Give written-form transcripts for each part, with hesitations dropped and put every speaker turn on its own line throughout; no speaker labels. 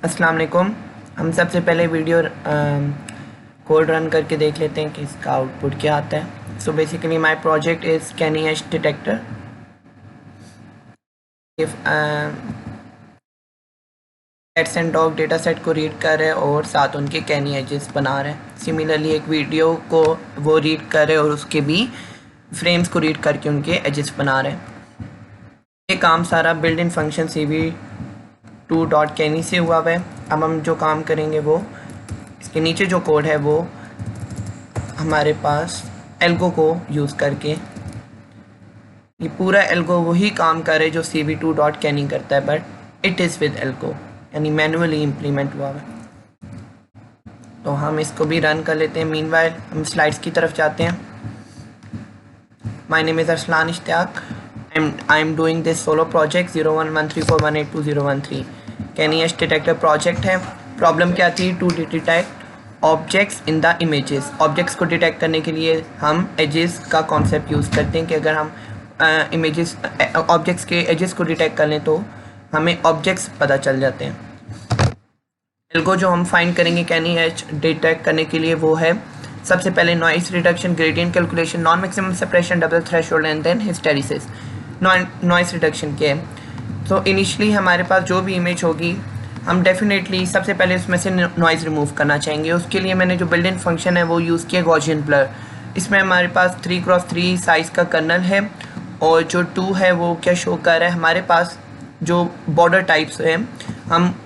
अस्सलाम वालेकुम। हम सबसे पहले वीडियो कोड रन करके देख लेते हैं कि इसका आउटपुट क्या आता है। So basically my project is Canny edge detector. If cats and dog data set को रीड कर रहे हैं और साथ उनके कैनी एजेस बना रहे हैं। सिमिलरली एक वीडियो को वो रीड कर रहे हैं और उसके भी फ्रेम्स को रीड करके उनके एजेस बना रहे हैं। ये काम सारा बिल्ड इन फंक्शन cv2.kenny से हुआ है। अब हम जो काम करेंगे वो इसके नीचे जो कोड है वो हमारे पास एल्गो को यूज़ करके ये पूरा एल्गो वही काम करे जो cv2.kenny करता है, but it is with algo, यानी मैनुअली इम्प्लीमेंट हुआ है। तो हम इसको भी रन कर लेते हैं। मीनवाइल हम स्लाइड्स की तरफ जाते हैं। My name is Arsalan Ishtiaq. I am doing this solo project 0113418213 Canny edge detector project है। प्रॉब्लम क्या थी? To detect objects in the images. Objects को डिटेक्ट करने के लिए हम एजेस का कॉन्सेप्ट यूज़ करते हैं कि अगर हम इमेजेस ऑब्जेक्ट्स के एजेस को डिटेक्ट कर लें तो हमें ऑब्जेक्ट्स पता चल जाते हैं। एल्गो जो हम फाइंड करेंगे कैनी एज डिटेक्ट करने के लिए वो है सबसे पहले noise reduction, gradient calculation, non maximum separation, double threshold and then hysteresis. Noise reduction क्या है? तो इनिशियली हमारे पास जो भी इमेज होगी हम डेफिनेटली सबसे पहले उसमें से नॉइज़ रिमूव करना चाहेंगे। उसके लिए मैंने जो बिल्ट इन फंक्शन है वो यूज़ किया गॉसियन ब्लर। इसमें हमारे पास 3x3 साइज़ का कर्नल है और जो 2 है वो क्या शो कर रहा है, हमारे पास जो बॉर्डर टाइप्स हैं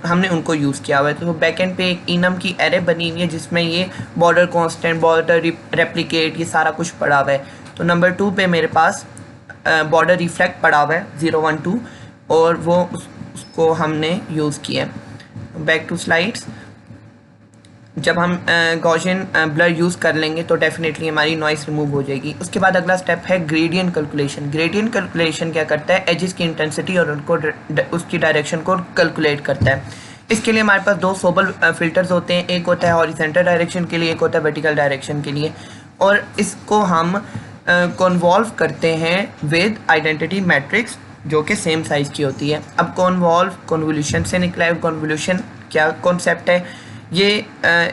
हमने उनको यूज़ किया हुआ है। तो बैकएंड पे एक इनम की एरे बनी हुई है जिसमें ये बॉर्डर कांस्टेंट, बॉर्डर रेप्लिकेट, ये सारा कुछ पड़ा हुआ है। तो नंबर 2 पे मेरे पास बॉर्डर रिफ्लेक्ट पड़ा हुआ है 012 और वो उसको हमने यूज़ किया। Back to slides. जब हम गॉसियन ब्लर यूज़ कर लेंगे तो डेफिनेटली हमारी नॉइस रिमूव हो जाएगी। उसके बाद अगला स्टेप है ग्रेडियंट कैलकुलेशन। ग्रेडियंट कैलकुलेशन क्या करता है? एजेस की इंटेंसिटी और उनको उसकी डायरेक्शन को कैलकुलेट करता है। इसके लिए हमारे पास दो सोबल फिल्टर्स होते हैं, एक होता है हॉरिजॉन्टल डायरेक्शन के लिए, एक होता है वर्टिकल डायरेक्शन के लिए, और इसको हम कॉन्वॉल्व करते हैं विद आइडेंटिटी मैट्रिक्स जो कि सेम साइज़ की होती है। अब कॉन्वॉल्व कॉन्वोल्यूशन से निकला है। कॉन्वोल्यूशन क्या कॉन्सेप्ट है? ये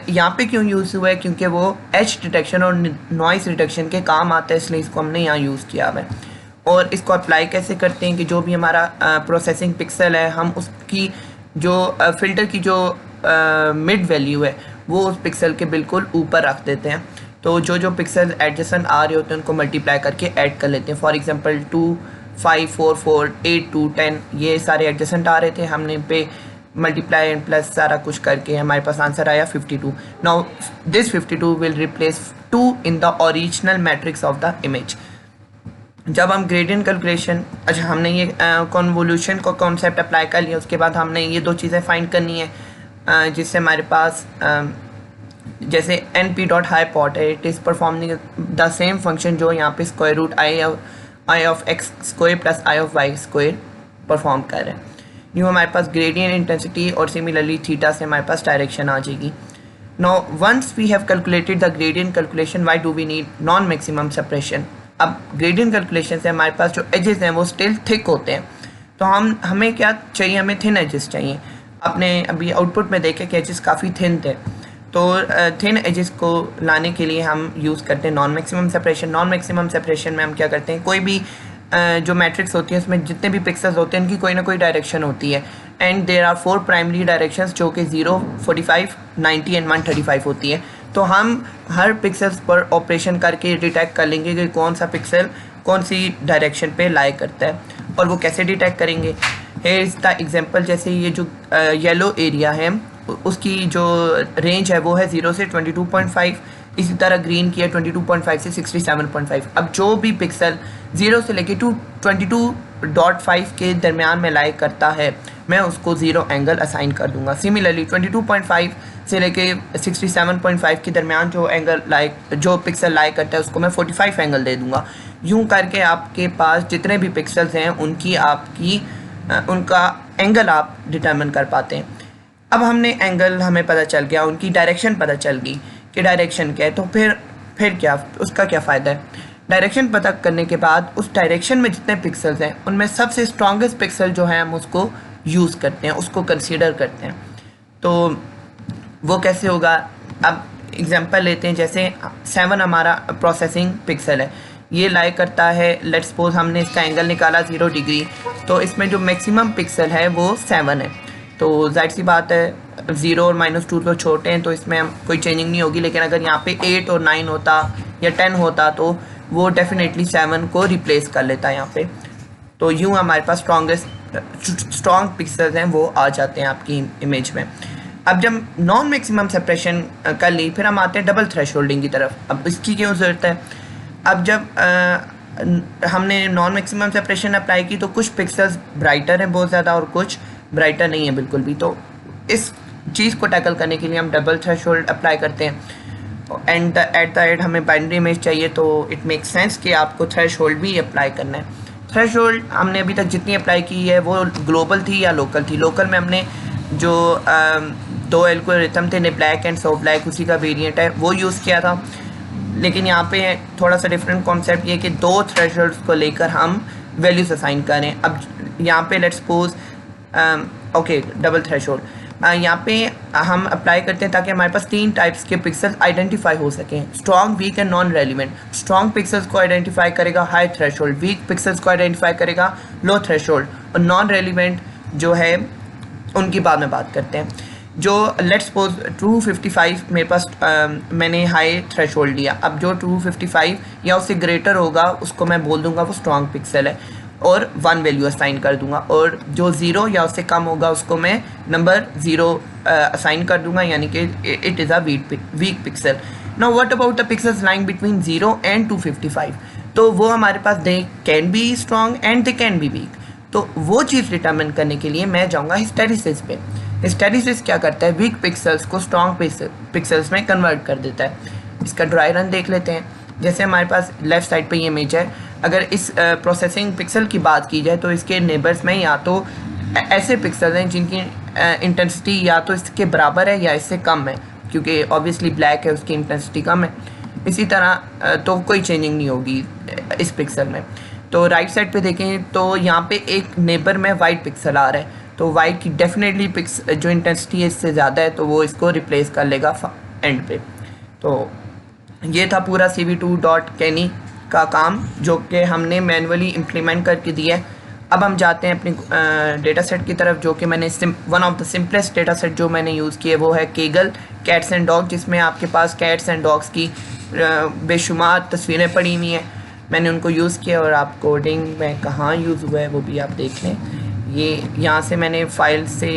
यहाँ पे क्यों यूज़ हुआ है? क्योंकि वो एज डिटेक्शन और नॉइस डिटेक्शन के काम आता है, इसलिए इसको हमने यहाँ यूज़ किया हुआ है। और इसको अप्लाई कैसे करते हैं कि जो भी हमारा प्रोसेसिंग पिक्सल है हम उसकी जो फ़िल्टर की जो मिड वैल्यू है वो उस पिक्सल के बिल्कुल ऊपर रख देते हैं। तो जो पिक्सल एडजेसेंट आ रहे होते हैं उनको मल्टीप्लाई करके ऐड कर लेते हैं। फॉर एग्जांपल 2, 5, 4, 4, 8, 2, 10 ये सारे एडजेसेंट आ रहे थे, हमने पे मल्टीप्लाई एंड प्लस सारा कुछ करके हमारे पास आंसर आया 52। Now this 52 will replace 2 in the original matrix of the image. जब हम ग्रेडियंट कैलकुलेशन, अच्छा हमने ये कॉन्वोल्यूशन का कॉन्सेप्ट अप्लाई कर लिया, उसके बाद हमने ये दो चीज़ें फाइंड करनी है जिससे हमारे पास जैसे np.highpot है, it is performing the same function जो यहाँ पे square root I of X square plus I of Y square perform कर रहे हैं। न्यू हमारे पास ग्रेडियंट इंटेंसिटी और सिमिलरली थीटा से हमारे पास डायरेक्शन आ जाएगी। Now once we have calculated the gradient calculation, why do we need non maximum separation? अब ग्रेडियंट कैलकुलेशन से हमारे पास जो एजेस हैं वो स्टिल थिक होते हैं, तो हमें क्या चाहिए? हमें थिन एजेस चाहिए। आपने अभी आउटपुट में देखे कि एजेस काफ़ी थिन थे, तो थिन एजेस को लाने के लिए हम यूज़ करते हैं non maximum separation. Non maximum separation में हम क्या करते हैं? कोई भी जो मैट्रिक्स होती है उसमें जितने भी पिक्सल्स होते हैं उनकी कोई ना कोई डायरेक्शन होती है, and there are 4 primary directions जो कि 0, 45, 90 एंड 135 होती है। तो हम हर पिक्सल्स पर ऑपरेशन करके डिटेक्ट कर लेंगे कि कौन सा पिक्सल कौन सी डायरेक्शन पे लाई करता है। और वो कैसे डिटेक्ट करेंगे? Here is the example. जैसे ये जो येलो एरिया है उसकी जो रेंज है वो है 0 से 22.5, इसी तरह ग्रीन की है 22.5 से 67.5। अब जो भी पिक्सल 0 से लेके 22.5 के दरमियान में लाई करता है मैं उसको 0 एंगल असाइन कर दूंगा। सिमिलरली 22.5 से लेके 67.5 के दरमियान जो पिक्सल लाई करता है उसको मैं 45 एंगल दे दूंगा। यूँ करके आपके पास जितने भी पिक्सल्स हैं उनका एंगल आप डिटर्मिन कर पाते हैं। अब हमें पता चल गया, उनकी डायरेक्शन पता चल गई कि डायरेक्शन क्या है, तो फिर क्या, उसका क्या फ़ायदा है? डायरेक्शन पता करने के बाद उस डायरेक्शन में जितने पिक्सल्स हैं उनमें सबसे स्ट्रॉन्गेस्ट पिक्सल जो है हम उसको यूज़ करते हैं, उसको कंसीडर करते हैं। तो वो कैसे होगा, अब एग्जांपल लेते हैं, जैसे 7 हमारा प्रोसेसिंग पिक्सल है, ये लाई करता है, लेट्स सपोज हमने इसका एंगल निकाला 0 डिग्री, तो इसमें जो मैक्सिमम पिक्सल है वो 7 है। तो जाहिर सी बात है 0 और -2 तो छोटे हैं, तो इसमें कोई चेंजिंग नहीं होगी। लेकिन अगर यहाँ पे 8 और 9 होता या 10 होता तो वो डेफिनेटली 7 को रिप्लेस कर लेता है यहाँ पे। तो यूँ हमारे पास स्ट्रॉन्ग पिक्सल्स हैं वो आ जाते हैं आपकी इमेज में। अब जब नॉन मैक्सिमम सेपरेशन कर ली, फिर हम आते हैं डबल थ्रेशोल्डिंग की तरफ। अब इसकी क्यों ज़रूरत है, अब जब हमने नॉन मैक्सिमम सेपरेशन अप्लाई की तो कुछ पिक्सल्स ब्राइटर हैं बहुत ज़्यादा और कुछ ब्राइटर नहीं है बिल्कुल भी। तो इस चीज़ को टैकल करने के लिए हम डबल थ्रेशोल्ड अप्लाई करते हैं। एंड एट द एंड हमें बाइनरी इमेज चाहिए, तो इट मेक्स सेंस कि आपको थ्रेशोल्ड भी अप्लाई करना है। थ्रेशोल्ड हमने अभी तक जितनी अप्लाई की है वो ग्लोबल थी या लोकल थी। लोकल में हमने जो 2 एल्गोरिथम थे, ब्लैक एंड सो ब्लैक, उसी का वेरिएंट है वो यूज़ किया था। लेकिन यहाँ पे थोड़ा सा डिफरेंट कॉन्सेप्ट ये कि 2 थ्रेशोल्ड्स को लेकर हम वैल्यूज असाइन करें। अब यहाँ पे let's suppose okay double threshold यहाँ पे हम अप्लाई करते हैं ताकि हमारे पास 3 टाइप्स के पिक्सल्स आइडेंटिफाई हो सकें, strong, weak and non relevant. Strong pixels को आइडेंटिफाई करेगा हाई थ्रेशोल्ड, वीक पिक्सल्स को आइडेंटिफाई करेगा लो थ्रेशोल्ड, और नॉन रेलिवेंट जो है उनकी बाद में बात करते हैं। जो लेट्स सपोज 255 मेरे पास मैंने हाई थ्रेशोल्ड लिया। अब जो 255 या उससे ग्रेटर होगा उसको मैं बोल दूंगा वो स्ट्रॉन्ग पिक्सल है और 1 वैल्यू असाइन कर दूंगा, और जो 0 या उससे कम होगा उसको मैं नंबर 0 असाइन कर दूंगा, यानी कि it is a weak pixel. Now what about the pixels lying between 0 and 255? तो वो हमारे पास they can be strong and they can be weak. तो वो चीज़ डिटर्मिन करने के लिए मैं जाऊँगा हिस्टेरिसिस पे। हिस्टेरिसिस क्या करता है, वीक पिक्सल्स को स्ट्रॉन्ग पिक्सल्स में कन्वर्ट कर देता है। इसका ड्राई रन देख लेते हैं। जैसे हमारे पास लेफ़्ट साइड पे ये इमेज है, अगर इस प्रोसेसिंग पिक्सल की बात की जाए तो इसके नेबर्स में या तो ऐसे पिक्सल हैं जिनकी इंटेंसिटी या तो इसके बराबर है या इससे कम है, क्योंकि ऑब्वियसली ब्लैक है उसकी इंटेंसिटी कम है। इसी तरह तो कोई चेंजिंग नहीं होगी इस पिक्सल में। तो राइट साइड पे देखें तो यहाँ पे एक नेबर में वाइट पिक्सल आ रहा है, तो वाइट की डेफिनेटली जो इंटेंसिटी है इससे ज़्यादा है, तो वो इसको रिप्लेस कर लेगा एंड पे। तो ये था पूरा CV2.Kani का काम जो कि हमने मैनुअली इम्प्लीमेंट करके दिया है। अब हम जाते हैं अपनी डेटा सेट की तरफ, जो कि मैंने one of the simplest data set जो मैंने यूज़ किया वो है Kaggle कैट्स एंड डॉग, जिसमें आपके पास कैट्स एंड डॉग्स की बेशुमार तस्वीरें पड़ी हुई हैं। मैंने उनको यूज़ किया और आप कोडिंग में कहाँ यूज़ हुआ है वो भी आप देख लें। ये यहाँ से मैंने फाइल से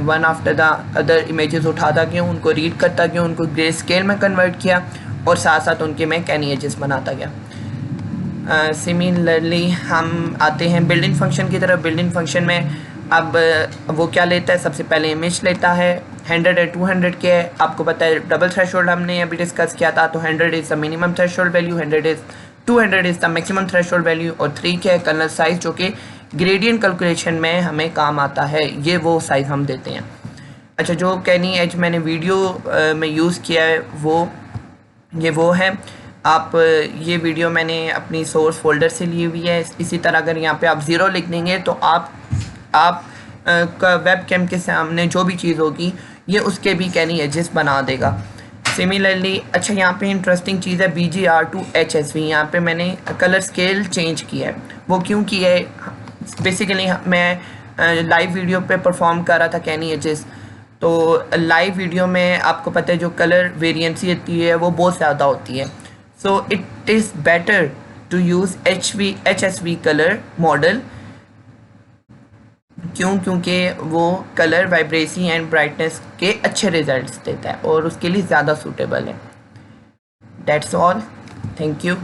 one after the other images उठाता गया, उनको रीड करता गया, उनको ग्रे स्केल में कन्वर्ट किया और साथ साथ उनके मैं कैनी एजेस बनाता गया। सिमिलरली हम आते हैं बिल्डिंग फंक्शन की तरफ। बिल्डिंग फंक्शन में अब वो क्या लेता है, सबसे पहले इमेज लेता है, 100 है 200 के है। आपको पता है डबल थ्रेशोल्ड हमने अभी डिस्कस किया था, तो 100 is the minimum threshold value, 200 is the maximum threshold value, और 3 क्या है कर्नल साइज, जो कि ग्रेडियंट कैलकुलेशन में हमें काम आता है। ये वो साइज़ हम देते हैं। अच्छा, जो कैनी एज मैंने वीडियो में यूज़ किया है वो है, आप ये वीडियो मैंने अपनी सोर्स फोल्डर से ली हुई है। इसी तरह अगर यहाँ पे आप 0 लिख देंगे तो आप का वेब कैम के सामने जो भी चीज़ होगी ये उसके भी कैनी एजेस बना देगा। सिमिलरली अच्छा, यहाँ पे इंटरेस्टिंग चीज़ है BGR to HSV। यहाँ पे मैंने कलर स्केल चेंज किया है। वो क्यों किया है, बेसिकली मैं लाइव वीडियो पे परफॉर्म कर रहा था कैनी एजेस। तो लाइव वीडियो में आपको पता है जो कलर वेरिएंसी होती है वो बहुत ज़्यादा होती है। So it is better to use HSV colour model. क्योंकि वो कलर वाइब्रेसी एंड ब्राइटनेस के अच्छे रिजल्ट्स देता है और उसके लिए ज़्यादा सूटेबल है। That's all, thank you.